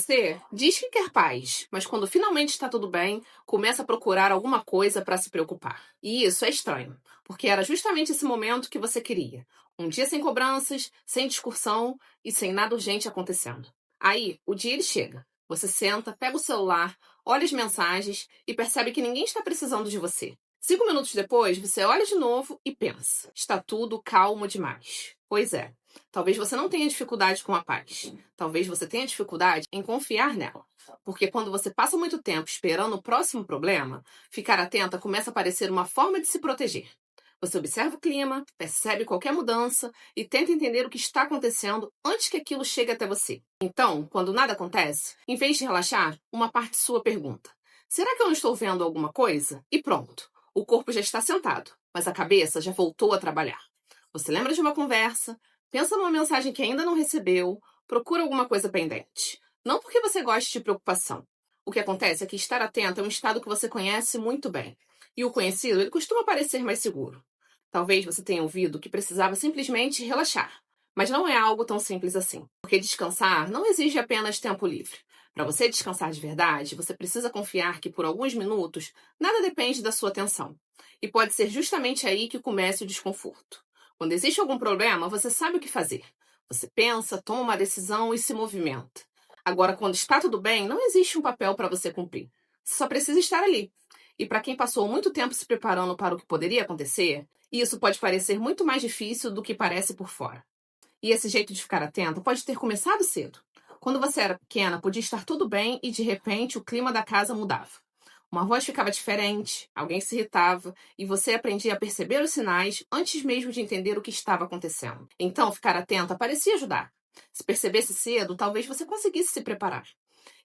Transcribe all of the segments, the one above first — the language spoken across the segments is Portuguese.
Você diz que quer paz, mas quando finalmente está tudo bem, começa a procurar alguma coisa para se preocupar. E isso é estranho, porque era justamente esse momento que você queria. Um dia sem cobranças, sem discussão e sem nada urgente acontecendo. Aí, o dia ele chega. Você senta, pega o celular, olha as mensagens e percebe que ninguém está precisando de você. 5 minutos depois, você olha de novo e pensa: está tudo calmo demais. Pois é, talvez você não tenha dificuldade com a paz. Talvez você tenha dificuldade em confiar nela. Porque quando você passa muito tempo esperando o próximo problema, ficar atenta começa a parecer uma forma de se proteger. Você observa o clima, percebe qualquer mudança e tenta entender o que está acontecendo antes que aquilo chegue até você. Então, quando nada acontece, em vez de relaxar, uma parte sua pergunta: será que eu não estou vendo alguma coisa? E pronto. O corpo já está sentado, mas a cabeça já voltou a trabalhar. Você lembra de uma conversa, pensa numa mensagem que ainda não recebeu, procura alguma coisa pendente. Não porque você goste de preocupação. O que acontece é que estar atento é um estado que você conhece muito bem. E o conhecido, ele costuma parecer mais seguro. Talvez você tenha ouvido que precisava simplesmente relaxar. Mas não é algo tão simples assim. Porque descansar não exige apenas tempo livre. Para você descansar de verdade, você precisa confiar que por alguns minutos nada depende da sua atenção. E pode ser justamente aí que começa o desconforto. Quando existe algum problema, você sabe o que fazer. Você pensa, toma uma decisão e se movimenta. Agora, quando está tudo bem, não existe um papel para você cumprir. Você só precisa estar ali. E para quem passou muito tempo se preparando para o que poderia acontecer, isso pode parecer muito mais difícil do que parece por fora. E esse jeito de ficar atento pode ter começado cedo. Quando você era pequena, podia estar tudo bem e de repente o clima da casa mudava. Uma voz ficava diferente, alguém se irritava e você aprendia a perceber os sinais antes mesmo de entender o que estava acontecendo. Então, ficar atenta parecia ajudar. Se percebesse cedo, talvez você conseguisse se preparar.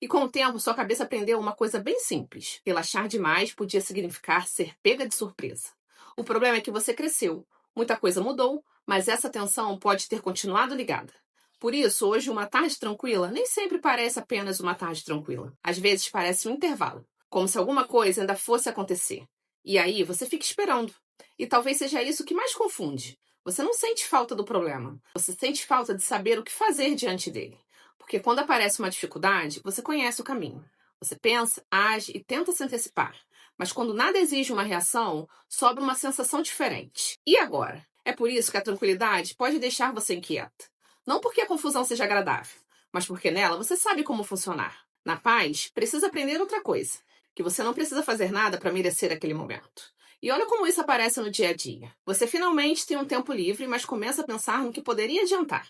E com o tempo, sua cabeça aprendeu uma coisa bem simples: relaxar demais podia significar ser pega de surpresa. O problema é que você cresceu, muita coisa mudou, mas essa atenção pode ter continuado ligada. Por isso, hoje, uma tarde tranquila nem sempre parece apenas uma tarde tranquila. Às vezes parece um intervalo, como se alguma coisa ainda fosse acontecer. E aí você fica esperando. E talvez seja isso que mais confunde. Você não sente falta do problema, você sente falta de saber o que fazer diante dele. Porque quando aparece uma dificuldade, você conhece o caminho. Você pensa, age e tenta se antecipar. Mas quando nada exige uma reação, sobra uma sensação diferente. E agora? É por isso que a tranquilidade pode deixar você inquieta. Não porque a confusão seja agradável, mas porque nela você sabe como funcionar. Na paz, precisa aprender outra coisa: que você não precisa fazer nada para merecer aquele momento. E olha como isso aparece no dia a dia. Você finalmente tem um tempo livre, mas começa a pensar no que poderia adiantar.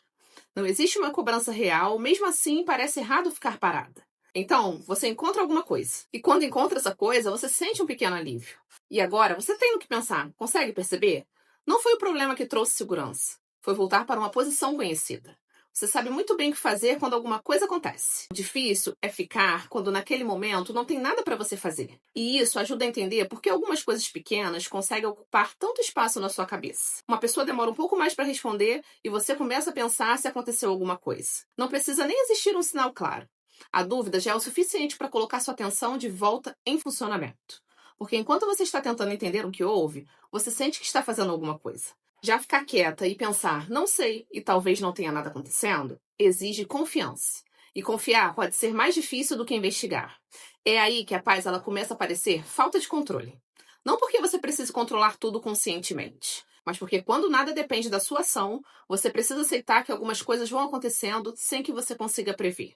Não existe uma cobrança real, mesmo assim parece errado ficar parada. Então, você encontra alguma coisa. E quando encontra essa coisa, você sente um pequeno alívio. E agora, você tem no que pensar. Consegue perceber? Não foi o problema que trouxe segurança. Foi voltar para uma posição conhecida. Você sabe muito bem o que fazer quando alguma coisa acontece. O difícil é ficar quando naquele momento não tem nada para você fazer. E isso ajuda a entender por que algumas coisas pequenas conseguem ocupar tanto espaço na sua cabeça. Uma pessoa demora um pouco mais para responder e você começa a pensar se aconteceu alguma coisa. Não precisa nem existir um sinal claro. A dúvida já é o suficiente para colocar sua atenção de volta em funcionamento. Porque enquanto você está tentando entender o que houve, você sente que está fazendo alguma coisa. Já ficar quieta e pensar, não sei, e talvez não tenha nada acontecendo, exige confiança. E confiar pode ser mais difícil do que investigar. É aí que a paz ela começa a parecer falta de controle. Não porque você precise controlar tudo conscientemente, mas porque quando nada depende da sua ação, você precisa aceitar que algumas coisas vão acontecendo sem que você consiga prever.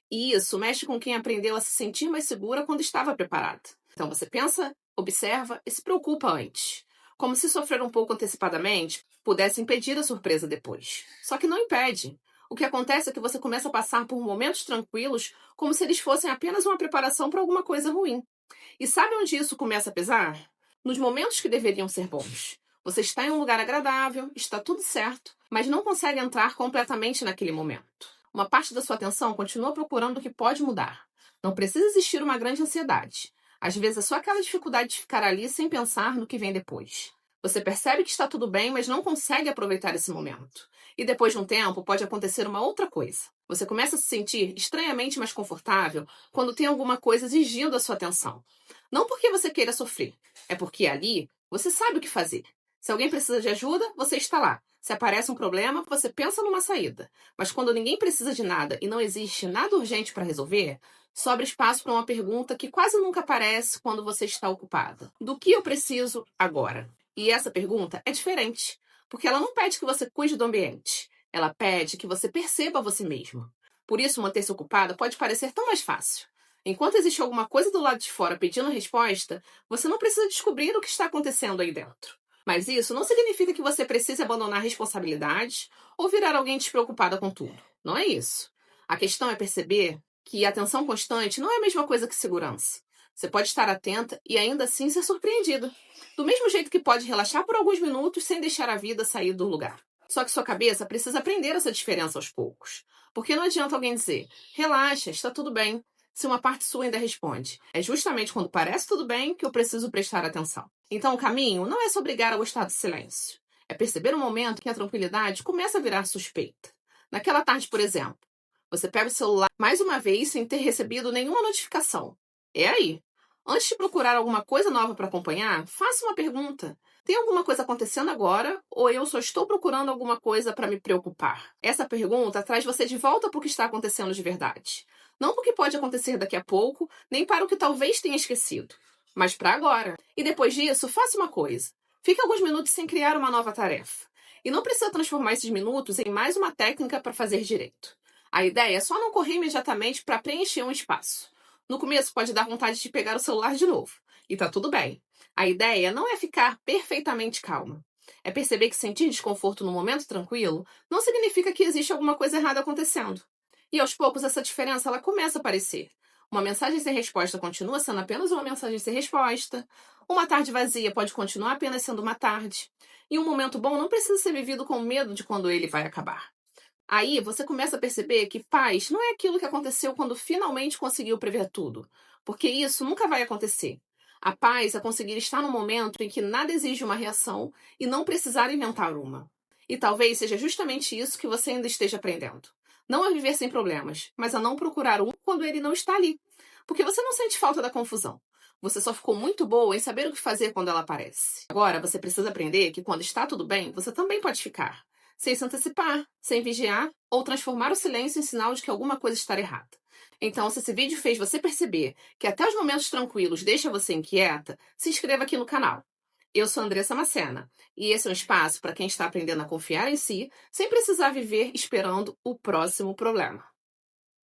E isso mexe com quem aprendeu a se sentir mais segura quando estava preparada. Então você pensa, observa e se preocupa antes. Como se sofrer um pouco antecipadamente pudesse impedir a surpresa depois. Só que não impede. O que acontece é que você começa a passar por momentos tranquilos como se eles fossem apenas uma preparação para alguma coisa ruim. E sabe onde isso começa a pesar? Nos momentos que deveriam ser bons. Você está em um lugar agradável, está tudo certo, mas não consegue entrar completamente naquele momento. Uma parte da sua atenção continua procurando o que pode mudar. Não precisa existir uma grande ansiedade. Às vezes é só aquela dificuldade de ficar ali sem pensar no que vem depois. Você percebe que está tudo bem, mas não consegue aproveitar esse momento. E depois de um tempo, pode acontecer uma outra coisa. Você começa a se sentir estranhamente mais confortável quando tem alguma coisa exigindo a sua atenção. Não porque você queira sofrer, é porque ali você sabe o que fazer. Se alguém precisa de ajuda, você está lá. Se aparece um problema, você pensa numa saída. Mas quando ninguém precisa de nada e não existe nada urgente para resolver, sobra espaço para uma pergunta que quase nunca aparece quando você está ocupada. Do que eu preciso agora? E essa pergunta é diferente, porque ela não pede que você cuide do ambiente. Ela pede que você perceba você mesmo. Por isso, manter-se ocupada pode parecer tão mais fácil. Enquanto existe alguma coisa do lado de fora pedindo resposta, você não precisa descobrir o que está acontecendo aí dentro. Mas isso não significa que você precise abandonar responsabilidades ou virar alguém despreocupada com tudo. Não é isso. A questão é perceber que atenção constante não é a mesma coisa que segurança. Você pode estar atenta e ainda assim ser surpreendida. Do mesmo jeito que pode relaxar por alguns minutos sem deixar a vida sair do lugar. Só que sua cabeça precisa aprender essa diferença aos poucos. Porque não adianta alguém dizer, relaxa, está tudo bem, se uma parte sua ainda responde. É justamente quando parece tudo bem que eu preciso prestar atenção. Então o caminho não é se obrigar a gostar do silêncio. É perceber um momento que a tranquilidade começa a virar suspeita. Naquela tarde, por exemplo, você pega o celular mais uma vez sem ter recebido nenhuma notificação. É aí. Antes de procurar alguma coisa nova para acompanhar, faça uma pergunta. Tem alguma coisa acontecendo agora ou eu só estou procurando alguma coisa para me preocupar? Essa pergunta traz você de volta para o que está acontecendo de verdade. Não para o que pode acontecer daqui a pouco, nem para o que talvez tenha esquecido, mas para agora. E depois disso, faça uma coisa. Fique alguns minutos sem criar uma nova tarefa. E não precisa transformar esses minutos em mais uma técnica para fazer direito. A ideia é só não correr imediatamente para preencher um espaço. No começo pode dar vontade de pegar o celular de novo. E tá tudo bem. A ideia não é ficar perfeitamente calma. É perceber que sentir desconforto no momento tranquilo não significa que existe alguma coisa errada acontecendo. E aos poucos essa diferença ela começa a aparecer. Uma mensagem sem resposta continua sendo apenas uma mensagem sem resposta. Uma tarde vazia pode continuar apenas sendo uma tarde. E um momento bom não precisa ser vivido com medo de quando ele vai acabar. Aí você começa a perceber que paz não é aquilo que aconteceu quando finalmente conseguiu prever tudo, porque isso nunca vai acontecer. A paz é conseguir estar no momento em que nada exige uma reação e não precisar inventar uma. E talvez seja justamente isso que você ainda esteja aprendendo. Não a viver sem problemas, mas a não procurar um quando ele não está ali. Porque você não sente falta da confusão. Você só ficou muito boa em saber o que fazer quando ela aparece. Agora você precisa aprender que quando está tudo bem, você também pode ficar sem se antecipar, sem vigiar ou transformar o silêncio em sinal de que alguma coisa está errada. Então, se esse vídeo fez você perceber que até os momentos tranquilos deixam você inquieta, se inscreva aqui no canal. Eu sou Andressa Macena e esse é um espaço para quem está aprendendo a confiar em si sem precisar viver esperando o próximo problema.